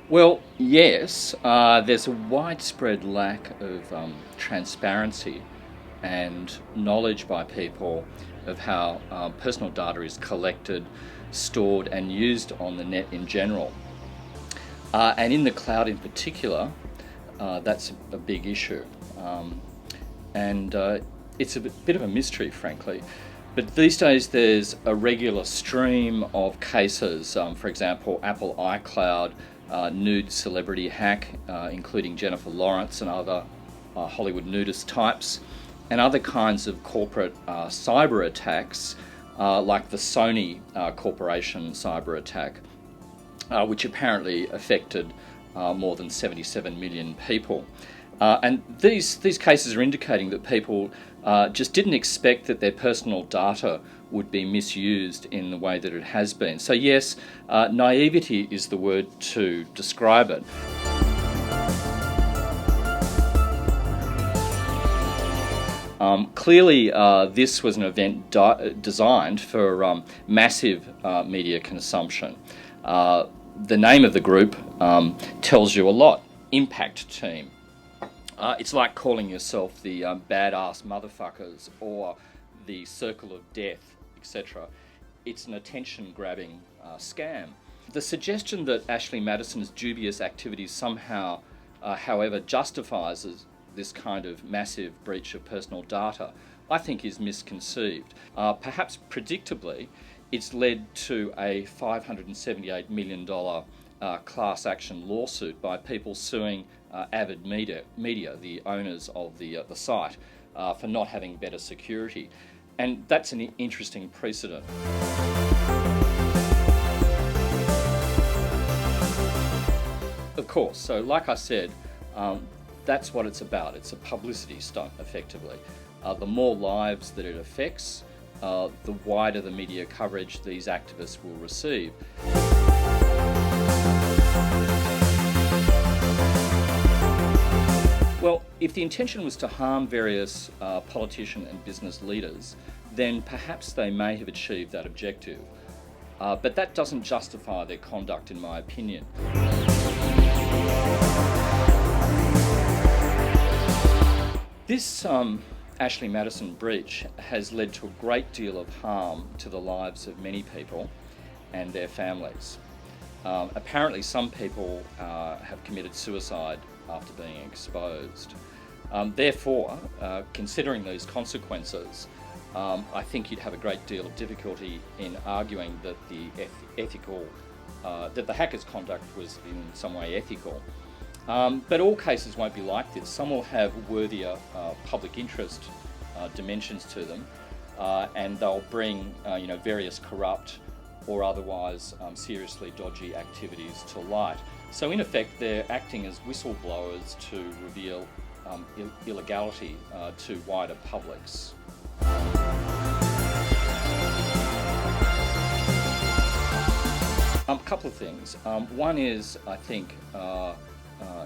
Well, yes, there's a widespread lack of transparency and knowledge by people of how personal data is collected, stored, and used on the net in general. And in the cloud in particular, that's a big issue. And it's a bit of a mystery, frankly. But these days there's a regular stream of cases, for example, Apple iCloud, nude celebrity hack, including Jennifer Lawrence and other Hollywood nudist types, and other kinds of corporate cyber attacks, like the Sony Corporation cyber attack, which apparently affected more than 77 million people. And these cases are indicating that people just didn't expect that their personal data would be misused in the way that it has been. So yes, naivety is the word to describe it. Clearly, this was an event designed for massive media consumption. The name of the group tells you a lot. Impact Team. It's like calling yourself the badass motherfuckers or the Circle of Death, etc. It's an attention-grabbing scam. The suggestion that Ashley Madison's dubious activities somehow, however, justifies this kind of massive breach of personal data, I think is misconceived. Perhaps predictably, it's led to a $578 million class action lawsuit by people suing Avid Media, the owners of the site, for not having better security. And that's an interesting precedent. Of course, so like I said, that's what it's about. It's a publicity stunt, effectively. The more lives that it affects, the wider the media coverage these activists will receive. Well, if the intention was to harm various politician and business leaders, then perhaps they may have achieved that objective. But that doesn't justify their conduct, in my opinion. This Ashley Madison breach has led to a great deal of harm to the lives of many people and their families. Apparently some people have committed suicide after being exposed. Therefore, considering these consequences, I think you'd have a great deal of difficulty in arguing that that the hacker's conduct was in some way ethical. But all cases won't be like this. Some will have worthier public interest dimensions to them, and they'll bring various corrupt or otherwise seriously dodgy activities to light. So in effect, they're acting as whistleblowers to reveal illegality to wider publics. A couple of things. One is, I think,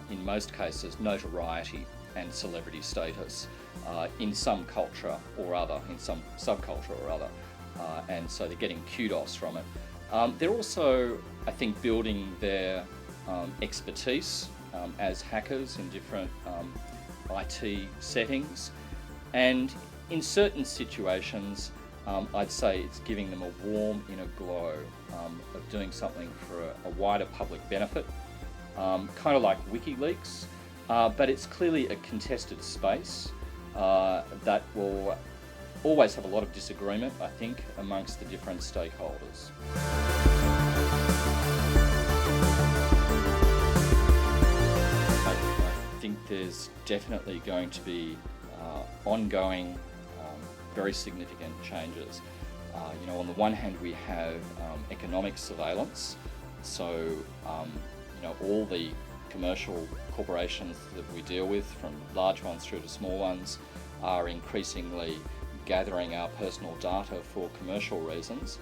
in most cases, notoriety and celebrity status in some culture or other, in some subculture or other, and so they're getting kudos from it. They're also, I think, building their expertise as hackers in different IT settings, and in certain situations I'd say it's giving them a warm inner glow of doing something for a wider public benefit, kind of like WikiLeaks, but it's clearly a contested space that will always have a lot of disagreement, I think, amongst the different stakeholders. I think there's definitely going to be ongoing, very significant changes. On the one hand, we have economic surveillance, so all the commercial corporations that we deal with, from large ones through to small ones, are increasingly gathering our personal data for commercial reasons.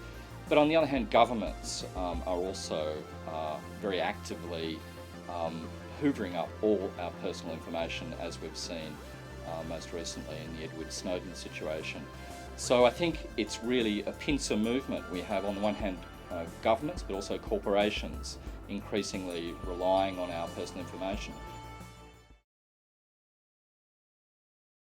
But on the other hand, governments are also very actively hoovering up all our personal information, as we've seen most recently in the Edward Snowden situation. So I think it's really a pincer movement. We have, on the one hand, governments, but also corporations increasingly relying on our personal information.